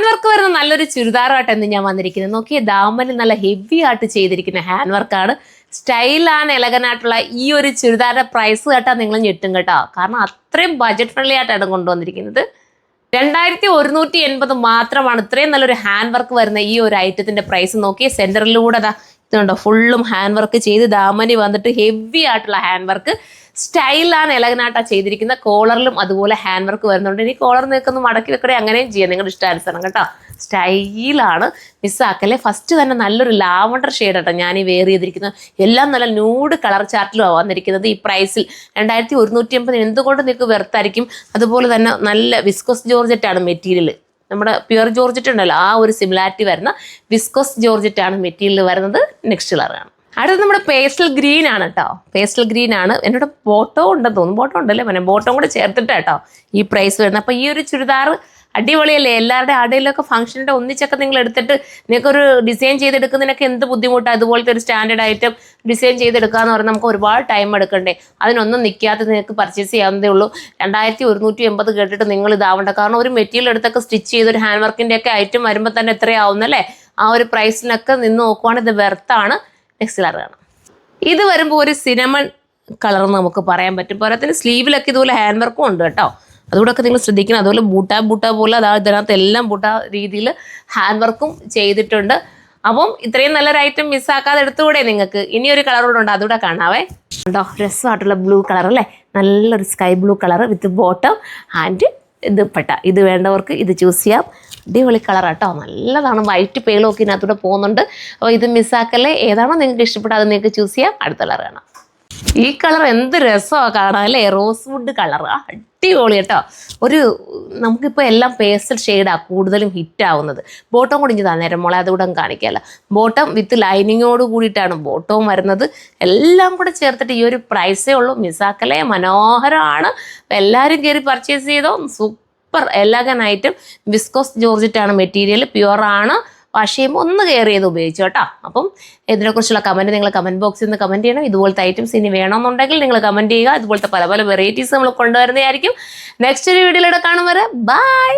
Work വരുന്ന നല്ലൊരു ചുരിദാറായിട്ടാണ് ഞാൻ വന്നിരിക്കുന്നത്. നോക്കിയേ, ദാമന് നല്ല ഹെവി ആയിട്ട് ചെയ്തിരിക്കുന്ന ഹാൻഡ് വർക്കാണ്. സ്റ്റൈലാണ് എലഗനായിട്ടുള്ള ഈ ഒരു ചുരിദാറിന്റെ പ്രൈസ് കേട്ടാൽ നിങ്ങൾ ഞെട്ടും കേട്ടോ. കാരണം അത്രയും ബഡ്ജറ്റ് ഫ്രണ്ട്ലി ആയിട്ടാണ് കൊണ്ടുവന്നിരിക്കുന്നത്. 2180 മാത്രമാണ് ഇത്രയും നല്ലൊരു ഹാൻഡ് വർക്ക് വരുന്ന ഈ ഒരു ഐറ്റത്തിന്റെ പ്രൈസ്. നോക്കിയേ, സെന്ററിലൂടെ ഇതുണ്ടോ ഫുള്ളും ഹാൻഡ് വർക്ക് ചെയ്ത് ദാമനി വന്നിട്ട് ഹെവി ആയിട്ടുള്ള ഹാൻഡ് വർക്ക്. സ്റ്റൈലാണ് എലഗനായിട്ടാ ചെയ്തിരിക്കുന്ന. കോളറിലും അതുപോലെ ഹാൻഡ് വർക്ക് വരുന്നുണ്ട്. ഇനി കോളർ നിൽക്കുന്ന മടക്കി വെക്കണേ അങ്ങനെയും ചെയ്യാം, നിങ്ങളുടെ ഇഷ്ടാനുസരണം കേട്ടോ. സ്റ്റൈലാണ്, മിസ്സാക്കല്ലേ. ഫസ്റ്റ് തന്നെ നല്ലൊരു ലാവണ്ടർ ഷെയ്ഡ് കേട്ടോ ഞാൻ ഈ വെയർ ചെയ്തിരിക്കുന്നത്. എല്ലാം നല്ല ന്യൂഡ് കളർ ചാർട്ടിലും വന്നിരിക്കുന്നത്. ഈ പ്രൈസിൽ 2180 എന്തുകൊണ്ട് നിങ്ങൾക്ക് വെർത്തായിരിക്കും. അതുപോലെ തന്നെ നല്ല വിസ്കോസ് ജോർജറ്റാണ് മെറ്റീരിയൽ. നമ്മുടെ പ്യുവർ ജോർജറ്റ് ഉണ്ടല്ലോ, ആ ഒരു സിമിലാരിറ്റി വരുന്ന വിസ്കോസ് ജോർജറ്റാണ് മെറ്റീരിയൽ വരുന്നത്. നെക്സ്റ്റ് കളറാണ്. അടുത്തത് നമ്മുടെ പേസ്റ്റൽ ഗ്രീൻ ആണ് കേട്ടോ. പേസ്റ്റൽ ഗ്രീൻ ആണ്. എന്നോട് ബോട്ടോ ഉണ്ടെന്ന് തോന്നുന്നു. ബോട്ടോ ഉണ്ടല്ലേ, പിന്നെ ബോട്ടോ കൂടെ ചേർത്തിട്ട് കേട്ടോ ഈ പ്രൈസ് വരുന്നത്. അപ്പോൾ ഈ ഒരു ചുരിദാർ അടിപൊളിയല്ലേ. എല്ലാവരുടെ ആടയിലൊക്കെ ഫംഗ്ഷൻ്റെ ഒന്നിച്ചൊക്കെ നിങ്ങൾ എടുത്തിട്ട് നിങ്ങൾക്കൊരു ഡിസൈൻ ചെയ്തെടുക്കുന്നതിനൊക്കെ എന്ത് ബുദ്ധിമുട്ടാണ്. അതുപോലത്തെ ഒരു സ്റ്റാൻഡേർഡ് ഐറ്റം ഡിസൈൻ ചെയ്തെടുക്കുക എന്ന് പറഞ്ഞാൽ നമുക്ക് ഒരുപാട് ടൈം എടുക്കണ്ടേ. അതിനൊന്നും നിൽക്കാതെ നിങ്ങൾക്ക് പർച്ചേസ് ചെയ്യാവുന്നതേ ഉള്ളൂ. 2180 കേട്ടിട്ട് നിങ്ങൾ ഇതാവണ്ട. കാരണം ഒരു മെറ്റീരിയൽ എടുത്തൊക്കെ സ്റ്റിച്ച് ചെയ്ത് ഒരു ഹാൻഡ് വർക്കിൻ്റെ ഒക്കെ ഐറ്റം വരുമ്പോൾ തന്നെ എത്രയാവുന്നല്ലേ. ആ ഒരു പ്രൈസിനൊക്കെ നിന്ന് നോക്കുവാണെങ്കിൽ ഇത് വെർത്താണ്. നെക്സ്റ്റ് കളർ കാണാം. ഇത് വരുമ്പോൾ ഒരു സിനമൺ കളർ നമുക്ക് പറയാൻ പറ്റും. പോരാത്തിന് സ്ലീവിലൊക്കെ ഇതുപോലെ ഹാൻഡ് വർക്കും ഉണ്ട് കേട്ടോ. അതുകൂടെ ഒക്കെ നിങ്ങൾ ശ്രദ്ധിക്കണം. അതുപോലെ ബൂട്ട പോലെ ഇതിനകത്ത് എല്ലാം ബൂട്ട രീതിയിൽ ഹാൻഡ് വർക്കും ചെയ്തിട്ടുണ്ട്. അപ്പം ഇത്രയും നല്ലൊരു ഐറ്റം മിസ്സാക്കാതെ എടുത്തുകൂടെ നിങ്ങൾക്ക്. ഇനിയൊരു കളർ കൂടെ ഉണ്ട്, അതുകൂടെ കാണാവേ. ഉണ്ടോ രസമായിട്ടുള്ള ബ്ലൂ കളർ അല്ലേ. നല്ലൊരു sky blue colour with bottom and ഇത് പെട്ട. ഇത് വേണ്ടവർക്ക് ഇത് ചൂസ് ചെയ്യാം. അടിപൊളി കളറാട്ടോ, നല്ലതാണ്. വൈറ്റ് പേളൊക്കെ ഇതിനകത്തൂടെ പോകുന്നുണ്ട്. അപ്പോൾ ഇത് മിസ്സാക്കല്ലേ. ഏതാണോ നിങ്ങൾക്ക് ഇഷ്ടപ്പെട്ട അത് നിങ്ങൾക്ക് ചൂസ് ചെയ്യാം. അടുത്ത കളർ കാണാം. ഈ കളർ എന്ത് രസമാണ് കാണാൻ അല്ലേ. റോസ് വുഡ് കളർ അടിപൊളി കേട്ടോ. ഒരു നമുക്കിപ്പോൾ എല്ലാം പേസ്റ്റൽ ഷെയ്ഡാണ് കൂടുതലും ഹിറ്റാവുന്നത്. ബോട്ടം കൂടി ഇഞ്ചി തന്നേരം മോളെ, അതുകൂടെ കാണിക്കാമല്ലോ. ബോട്ടം വിത്ത് ലൈനിങ്ങോട് കൂടിയിട്ടാണ് ബോട്ടവും വരുന്നത്. എല്ലാം കൂടെ ചേർത്തിട്ട് ഈ ഒരു പ്രൈസേ ഉള്ളൂ. മിസ്സാക്കലേ. മനോഹരമാണ്. എല്ലാവരും കയറി പർച്ചേസ് ചെയ്തോ. സൂപ്പർ എലഗനായിട്ടും വിസ്കോസ് ജോർജറ്റാണ് മെറ്റീരിയൽ. പ്യുവറാണ്. വാഷ് ചെയ്യുമ്പോൾ ഒന്ന് കെയർ ചെയ്ത് ഉപയോഗിച്ചു കേട്ടോ. അപ്പം ഇതിനെക്കുറിച്ചുള്ള കമൻറ്റ് നിങ്ങൾ കമൻറ്റ് ബോക്സിൽ നിന്ന് കമൻറ്റ് ചെയ്യണം. ഇതുപോലത്തെ ഐറ്റംസ് ഇനി വേണമെന്നുണ്ടെങ്കിൽ നിങ്ങൾ കമൻറ്റ് ചെയ്യുക. ഇതുപോലത്തെ പല പല വെറൈറ്റീസ് നമ്മൾ കൊണ്ടുവരുന്നതായിരിക്കും. നെക്സ്റ്റ് ഒരു വീഡിയോയിലൂടെ കാണും വരെ ബൈ.